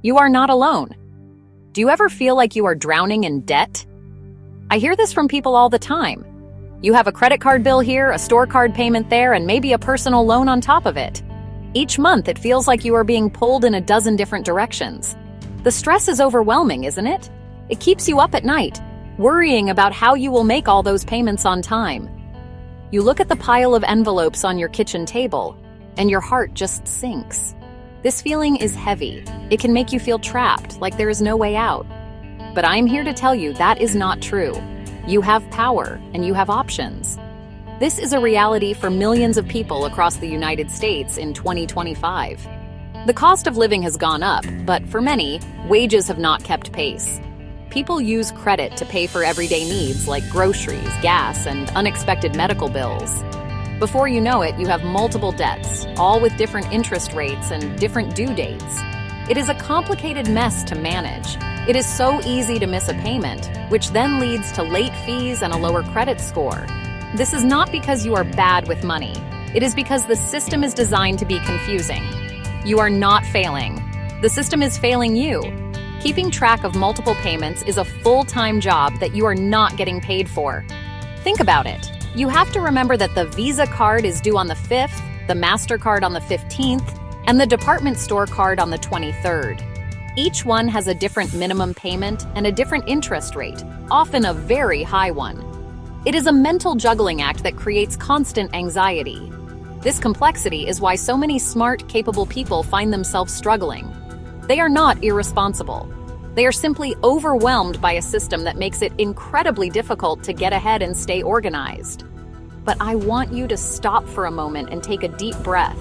You are not alone. Do you ever feel like you are drowning in debt? I hear this from people all the time. You have a credit card bill here, a store card payment there, and maybe a personal loan on top of it. Each month, it feels like you are being pulled in a dozen different directions. The stress is overwhelming, isn't it? It keeps you up at night, worrying about how you will make all those payments on time. You look at the pile of envelopes on your kitchen table, and your heart just sinks. This feeling is heavy. It can make you feel trapped, like there is no way out. But I'm here to tell you that is not true. You have power, and you have options. This is a reality for millions of people across the United States in 2025. The cost of living has gone up, but for many, wages have not kept pace. People use credit to pay for everyday needs like groceries, gas, and unexpected medical bills. Before you know it, you have multiple debts, all with different interest rates and different due dates. It is a complicated mess to manage. It is so easy to miss a payment, which then leads to late fees and a lower credit score. This is not because you are bad with money. It is because the system is designed to be confusing. You are not failing. The system is failing you. Keeping track of multiple payments is a full-time job that you are not getting paid for. Think about it. You have to remember that the Visa card is due on the 5th, the MasterCard on the 15th, and the department store card on the 23rd. Each one has a different minimum payment and a different interest rate, often a very high one. It is a mental juggling act that creates constant anxiety. This complexity is why so many smart, capable people find themselves struggling. They are not irresponsible. They are simply overwhelmed by a system that makes it incredibly difficult to get ahead and stay organized. But I want you to stop for a moment and take a deep breath.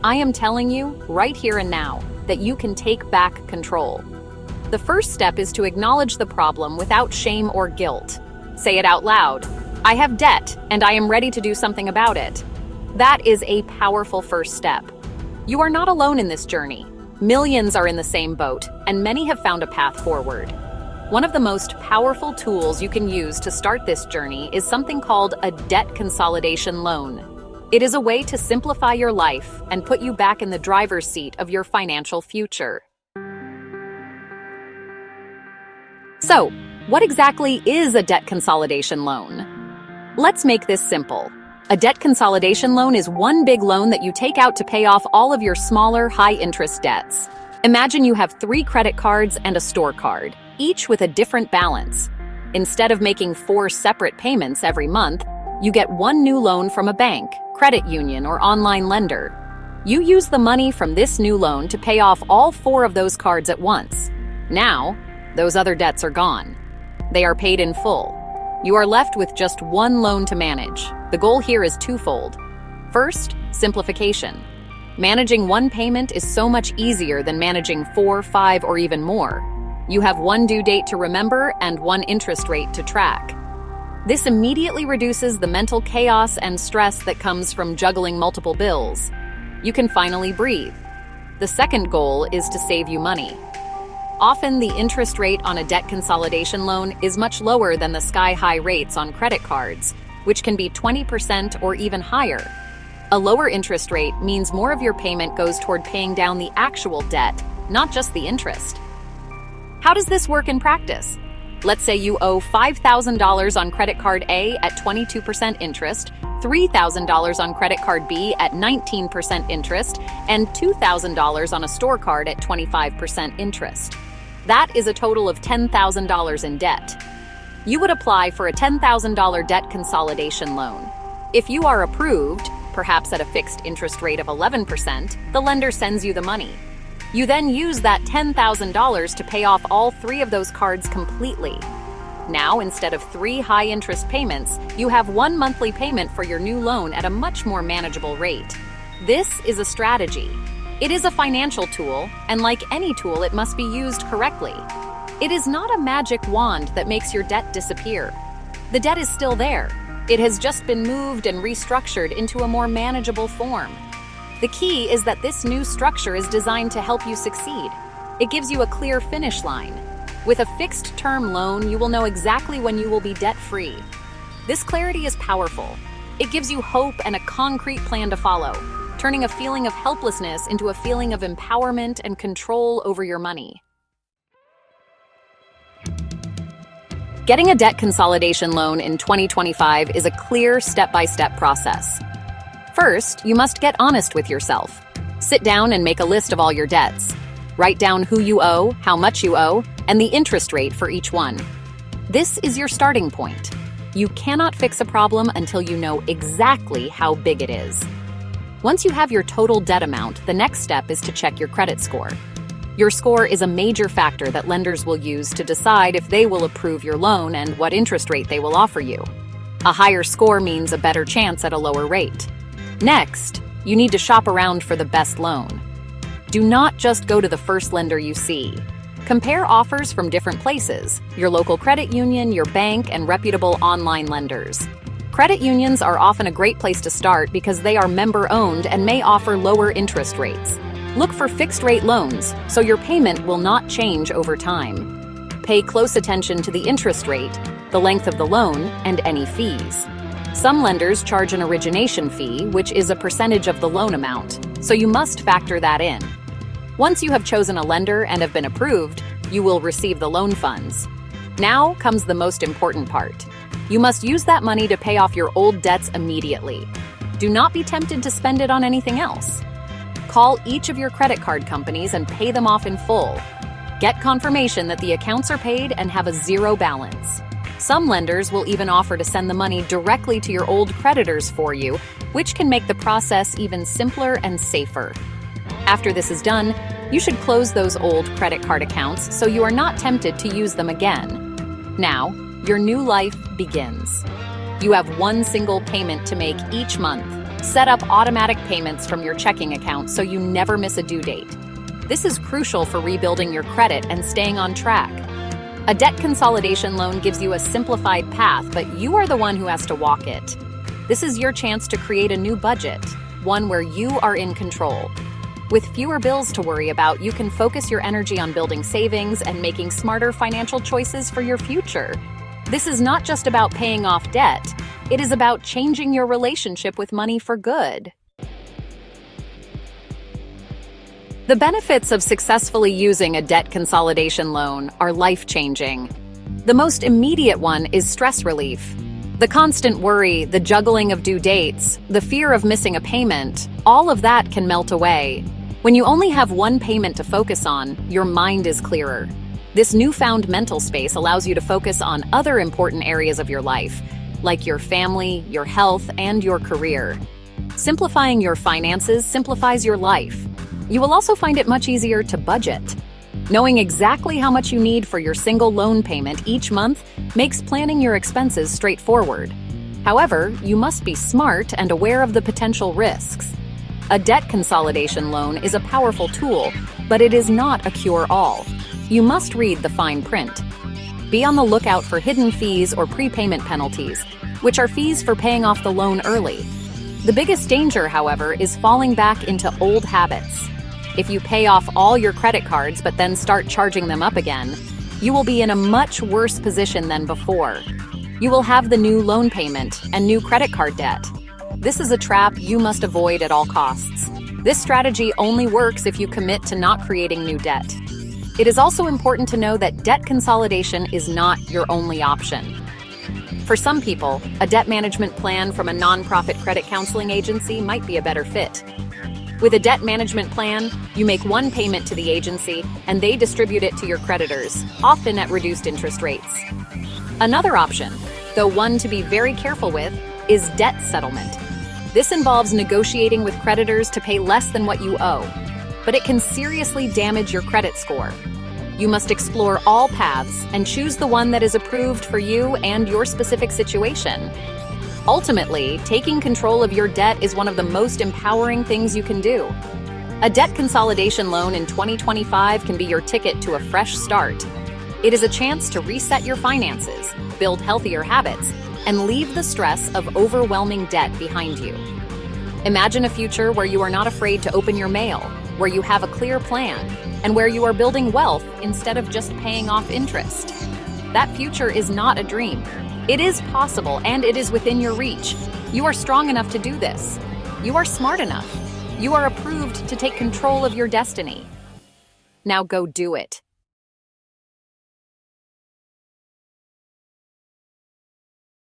I am telling you, right here and now, that you can take back control. The first step is to acknowledge the problem without shame or guilt. Say it out loud. I have debt, and I am ready to do something about it. That is a powerful first step. You are not alone in this journey. Millions are in the same boat, and many have found a path forward. One of the most powerful tools you can use to start this journey is something called a debt consolidation loan. It is a way to simplify your life and put you back in the driver's seat of your financial future. So, what exactly is a debt consolidation loan? Let's make this simple. A debt consolidation loan is one big loan that you take out to pay off all of your smaller, high-interest debts. Imagine you have 3 credit cards and a store card, each with a different balance. Instead of making 4 separate payments every month, you get one new loan from a bank, credit union, or online lender. You use the money from this new loan to pay off all 4 of those cards at once. Now, those other debts are gone. They are paid in full. You are left with just one loan to manage. The goal here is twofold. First, simplification. Managing one payment is so much easier than managing 4, 5, or even more. You have one due date to remember and one interest rate to track. This immediately reduces the mental chaos and stress that comes from juggling multiple bills. You can finally breathe. The second goal is to save you money. Often, the interest rate on a debt consolidation loan is much lower than the sky-high rates on credit cards, which can be 20% or even higher. A lower interest rate means more of your payment goes toward paying down the actual debt, not just the interest. How does this work in practice? Let's say you owe $5,000 on credit card A at 22% interest, $3,000 on credit card B at 19% interest, and $2,000 on a store card at 25% interest. That is a total of $10,000 in debt. You would apply for a $10,000 debt consolidation loan. If you are approved, perhaps at a fixed interest rate of 11%, the lender sends you the money. You then use that $10,000 to pay off all 3 of those cards completely. Now, instead of 3 high-interest payments, you have one monthly payment for your new loan at a much more manageable rate. This is a strategy. It is a financial tool, and like any tool, it must be used correctly. It is not a magic wand that makes your debt disappear. The debt is still there. It has just been moved and restructured into a more manageable form. The key is that this new structure is designed to help you succeed. It gives you a clear finish line. With a fixed-term loan, you will know exactly when you will be debt-free. This clarity is powerful. It gives you hope and a concrete plan to follow. turning a feeling of helplessness into a feeling of empowerment and control over your money. Getting a debt consolidation loan in 2025 is a clear step-by-step process. First, you must get honest with yourself. Sit down and make a list of all your debts. Write down who you owe, how much you owe, and the interest rate for each one. This is your starting point. You cannot fix a problem until you know exactly how big it is. Once you have your total debt amount, the next step is to check your credit score. Your score is a major factor that lenders will use to decide if they will approve your loan and what interest rate they will offer you. A higher score means a better chance at a lower rate. Next, you need to shop around for the best loan. Do not just go to the first lender you see. Compare offers from different places, your local credit union, your bank, and reputable online lenders. Credit unions are often a great place to start because they are member-owned and may offer lower interest rates. Look for fixed-rate loans, so your payment will not change over time. Pay close attention to the interest rate, the length of the loan, and any fees. Some lenders charge an origination fee, which is a percentage of the loan amount, so you must factor that in. Once you have chosen a lender and have been approved, you will receive the loan funds. Now comes the most important part. You must use that money to pay off your old debts immediately. Do not be tempted to spend it on anything else. Call each of your credit card companies and pay them off in full. Get confirmation that the accounts are paid and have a zero balance. Some lenders will even offer to send the money directly to your old creditors for you, which can make the process even simpler and safer. After this is done, you should close those old credit card accounts so you are not tempted to use them again. Now, your new life begins. You have one single payment to make each month. Set up automatic payments from your checking account so you never miss a due date. This is crucial for rebuilding your credit and staying on track. A debt consolidation loan gives you a simplified path, but you are the one who has to walk it. This is your chance to create a new budget, one where you are in control. With fewer bills to worry about, you can focus your energy on building savings and making smarter financial choices for your future. This is not just about paying off debt, it is about changing your relationship with money for good. The benefits of successfully using a debt consolidation loan are life-changing. The most immediate one is stress relief. The constant worry, the juggling of due dates, the fear of missing a payment, all of that can melt away. When you only have one payment to focus on, your mind is clearer. This newfound mental space allows you to focus on other important areas of your life, like your family, your health, and your career. Simplifying your finances simplifies your life. You will also find it much easier to budget. Knowing exactly how much you need for your single loan payment each month makes planning your expenses straightforward. However, you must be smart and aware of the potential risks. A debt consolidation loan is a powerful tool, but it is not a cure-all. You must read the fine print. Be on the lookout for hidden fees or prepayment penalties, which are fees for paying off the loan early. The biggest danger, however, is falling back into old habits. If you pay off all your credit cards but then start charging them up again, you will be in a much worse position than before. You will have the new loan payment and new credit card debt. This is a trap you must avoid at all costs. This strategy only works if you commit to not creating new debt. It is also important to know that debt consolidation is not your only option. For some people, a debt management plan from a nonprofit credit counseling agency might be a better fit. With a debt management plan, you make one payment to the agency and they distribute it to your creditors, often at reduced interest rates. Another option, though one to be very careful with, is debt settlement. This involves negotiating with creditors to pay less than what you owe, but it can seriously damage your credit score. You must explore all paths and choose the one that is approved for you and your specific situation. Ultimately, taking control of your debt is one of the most empowering things you can do. A debt consolidation loan in 2025 can be your ticket to a fresh start. It is a chance to reset your finances, build healthier habits, and leave the stress of overwhelming debt behind you. Imagine a future where you are not afraid to open your mail, where you have a clear plan, and where you are building wealth instead of just paying off interest. That future is not a dream. It is possible and it is within your reach. You are strong enough to do this. You are smart enough. You are approved to take control of your destiny. Now go do it.